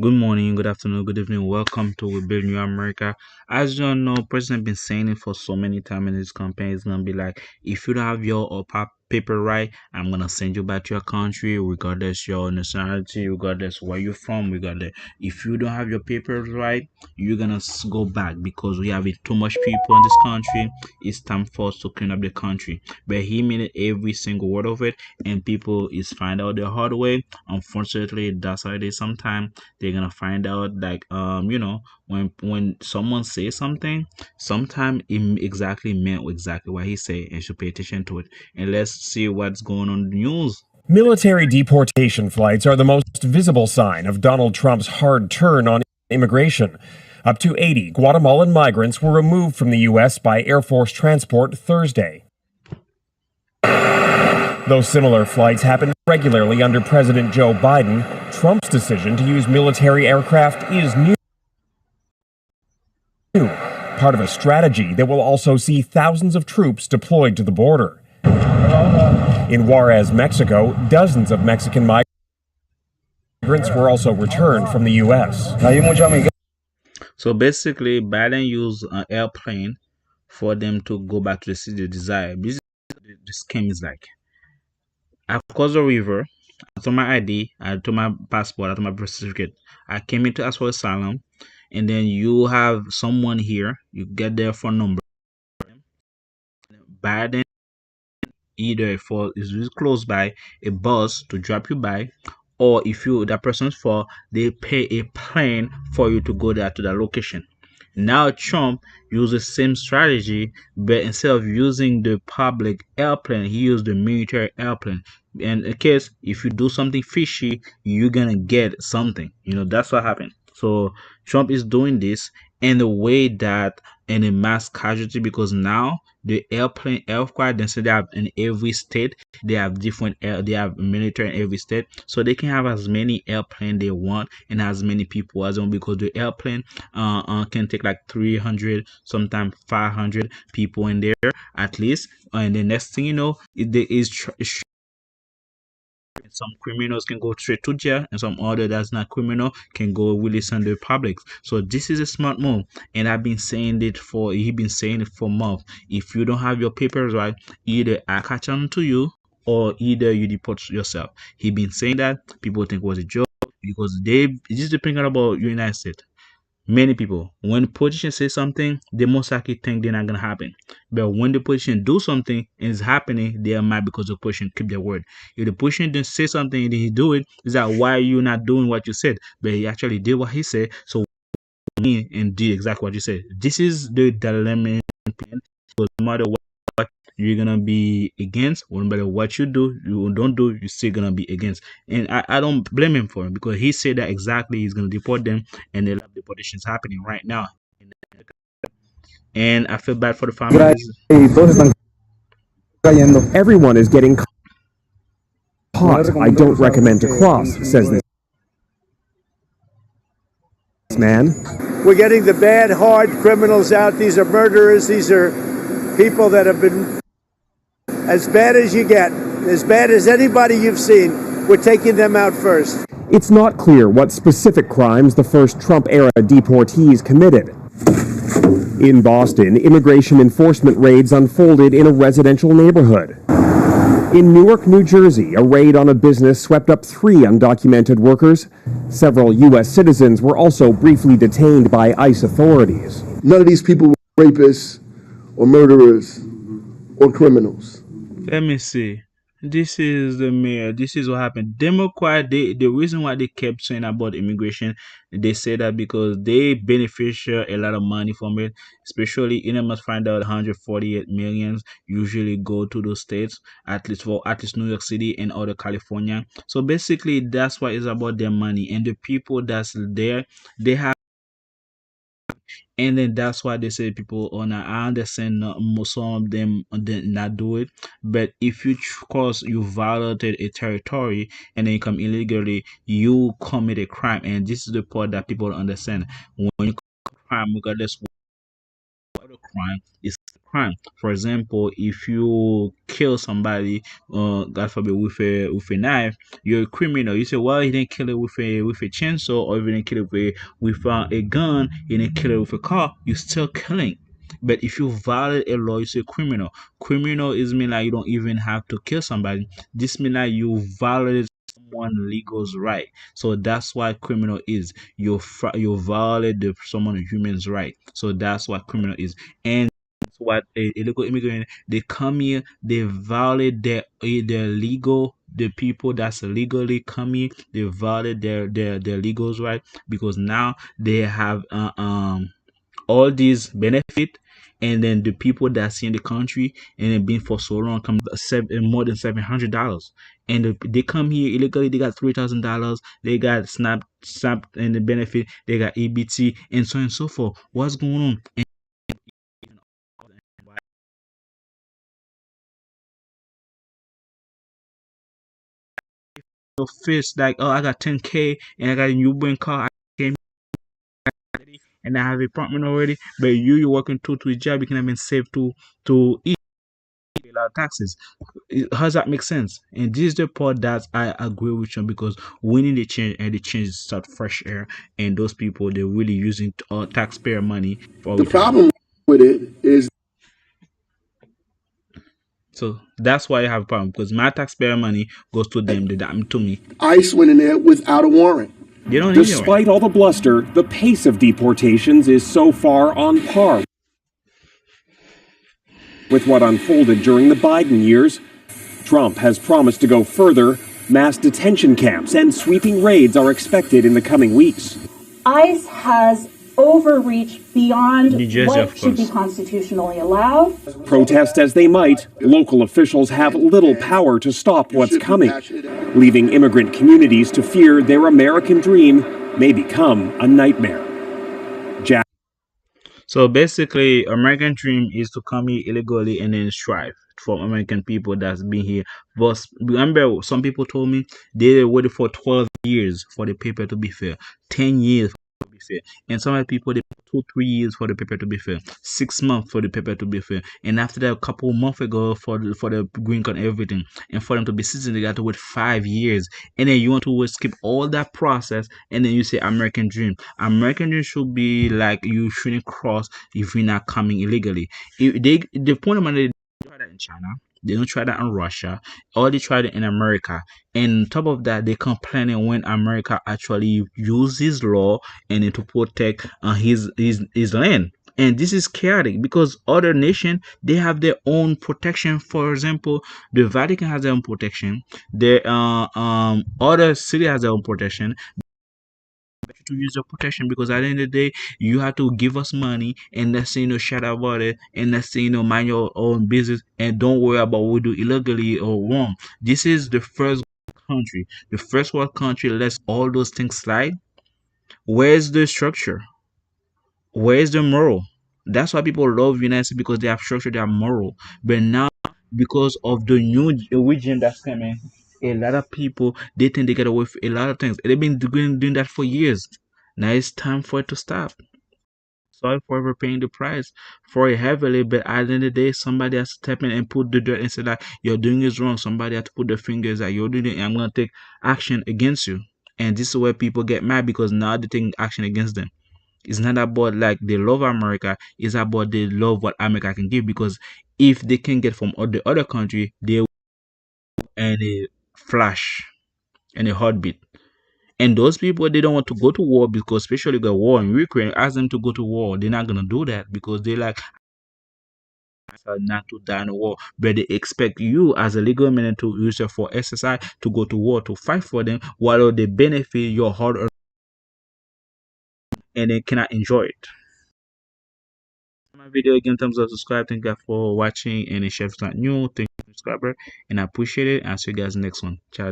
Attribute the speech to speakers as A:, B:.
A: Good morning, good afternoon, good evening. Welcome to We Build New America. As you all know, President been saying it for so many times in his campaign. It's gonna be like, if you don't have your paper right, I'm gonna send you back to your country, regardless your nationality, regardless where you're from, regardless. If you don't have your papers right, you're gonna go back because we have too much people in this country. It's time for us to clean up the country. But he meant every single word of it, and people is find out the hard way. Unfortunately, that's how it is sometimes. They're gonna find out like when someone says something, sometimes it exactly meant exactly what he said, and should pay attention to it. And let's see what's going on in the news.
B: Military deportation flights are the most visible sign of Donald Trump's hard turn on immigration. Up to 80 Guatemalan migrants were removed from the U.S. by Air Force transport Thursday. Though similar flights happen regularly under President Joe Biden, Trump's decision to use military aircraft is new, part of a strategy that will also see thousands of troops deployed to the border. In Juarez, Mexico, dozens of Mexican migrants were also returned from the U.S.
A: So basically, Biden used an airplane for them to go back to the city they desire. This is the scheme is like. I've crossed the river. I took my ID. I took my passport. I took my birth certificate. I came in to ask for asylum, and then you have someone here. You get their phone number. Biden either for is really close by a bus to drop you by, or if you that person's for they pay a plane for you to go there to that location. Now Trump used the same strategy, but instead of using the public airplane, he used the military airplane. And in case if you do something fishy, you're gonna get something. That's what happened. So Trump is doing this in a way that in a mass casualty because now the airplane aircraft they have in every state they have different they have military in every state, so they can have as many airplane they want and as many people as they want because the airplane can take like 300 sometimes 500 people in there at least, and the next thing you know there is some criminals can go straight to jail and some other that's not criminal can go release on the public. So this is a smart move, and I've been saying it for he been saying it for months. If you don't have your papers right, either I catch on to you or either you deport yourself. He been saying that people think it was a joke because they just thinking about United States. Many people, when politicians say something, they most likely think they're not gonna happen. But when the politician do something and it's happening, they are mad because the politician keep their word. If the politician didn't say something and then he do it, is that why you not doing what you said? But he actually did what he said, so me and did exactly what you said. This is the dilemma. Because no matter what you're gonna be against, or no matter what you don't do, you're still gonna be against. And I don't blame him for it because he said that exactly he's gonna deport them, and a lot of deportations happening right now. And I feel bad for the families.
B: Everyone is getting caught. I don't recommend to cross, says this man.
C: We're getting the bad, hard criminals out. These are murderers. These are people that have been as bad as you get, as bad as anybody you've seen. We're taking them out first.
B: It's not clear what specific crimes the first Trump-era deportees committed. In Boston, immigration enforcement raids unfolded in a residential neighborhood. In Newark, New Jersey, a raid on a business swept up 3 undocumented workers. Several U.S. citizens were also briefly detained by ICE authorities.
D: None of these people were rapists or murderers or criminals.
A: Let me see. This is the mayor. This is what happened. Democrat, the reason why they kept saying about immigration, they say that because they beneficial a lot of money from it, especially you know must find out 148 millions usually go to those states, at least New York City and other California. So basically that's why it's about their money and the people that's there, they have. And then that's why they say people on I understand some of them did not do it, but if you cause you violated a territory and then you come illegally, you commit a crime, and this is the part that people don't understand. When you commit a crime, regardless what the crime is a crime. For example, if you kill somebody, God forbid, with a knife, you're a criminal. You say, well, he didn't kill it with a chainsaw, or he didn't kill it with a gun. He didn't kill it with a car. You're still killing. But if you violate a law, you say criminal. Criminal is mean like you don't even have to kill somebody. This mean like you violate someone legal's right. So that's why criminal is you violate someone human's right. So that's what criminal is. And that's what a illegal immigrant, they come here, they violate their legal, the people that's legally come here, they violate their legal's right, because now they have all these benefit, and then the people that's in the country and then been for so long come more than $700, and they come here illegally, they got $3,000, they got snap and the benefit, they got EBT and so on and so forth. What's going on? And your face like, oh, I got 10K and I got a new brand car, I came and I have an apartment already, but you're working two to a job, you can even save to eat a lot of taxes. How does that make sense? And this is the part that I agree with you, because we need a change, and the change is start fresh air, and those people, they're really using taxpayer money all
D: The
A: the time.
D: problem with it is
A: So that's why I have a problem, because my taxpayer money goes to them, they damn to me.
D: ICE went in there without a warrant.
A: They don't need it.
B: Despite all the bluster, the pace of deportations is so far on par with what unfolded during the Biden years. Trump has promised to go further. Mass detention camps and sweeping raids are expected in the coming weeks.
E: ICE has overreached beyond
A: New Jersey,
E: what
A: of
E: should be
A: course.
E: constitutionally allowed.
B: Protest as they might, local officials have little power to stop what's coming, leaving immigrant communities to fear their American dream may become a nightmare. Jack.
A: So basically, American dream is to come here illegally and then strive for American people that's been here. But remember, some people told me they waited for 12 years for the paper to be fair, 10 years to be fair, and some other people they 2-3 years for the paper to be fair, 6 months for the paper to be fair, and after that, a couple months ago for the green card and everything, and for them to be citizen, they got to wait 5 years, and then you want to skip all that process, and then you say American dream. American dream should be like you shouldn't cross if you're not coming illegally. If they the point of money, they try that in China. They don't try that in Russia, or they tried it in America. And on top of that, they complaining when America actually uses law and then to protect his land. And this is chaotic because other nation, they have their own protection. For example, the Vatican has their own protection. The other city has their own protection to use your protection, because at the end of the day, you have to give us money, and let's say shut about it, and let's say mind your own business, and don't worry about what we do illegally or wrong. This is the first country, the first world country lets all those things slide. Where's the structure? Where's the moral? That's why people love United States, because they have structure, they have moral. But now, because of the new regime that's coming, a lot of people, they think they get away with a lot of things. They've been doing that for years. Now it's time for it to stop. Sorry for ever paying the price for it heavily, but at the end of the day, somebody has to step in and put the dirt and say that you're doing is wrong. Somebody has to put their fingers that you're doing it, and I'm gonna take action against you. And this is where people get mad, because now they're taking action against them. It's not about like they love America, it's about they love what America can give, because if they can get from the other country, they will and a flash and a heartbeat. And those people, they don't want to go to war, because especially the war in Ukraine, ask them to go to war. They're not gonna do that, because they like not to die in a war. But they expect you as a legal man to use it for SSI to go to war to fight for them, while they benefit your hard earned and they cannot enjoy it. My video again, thumbs up, subscribe. Thank you guys for watching, and share if it's not new. Thank you, subscriber, and I appreciate it. I'll see you guys next one. Ciao.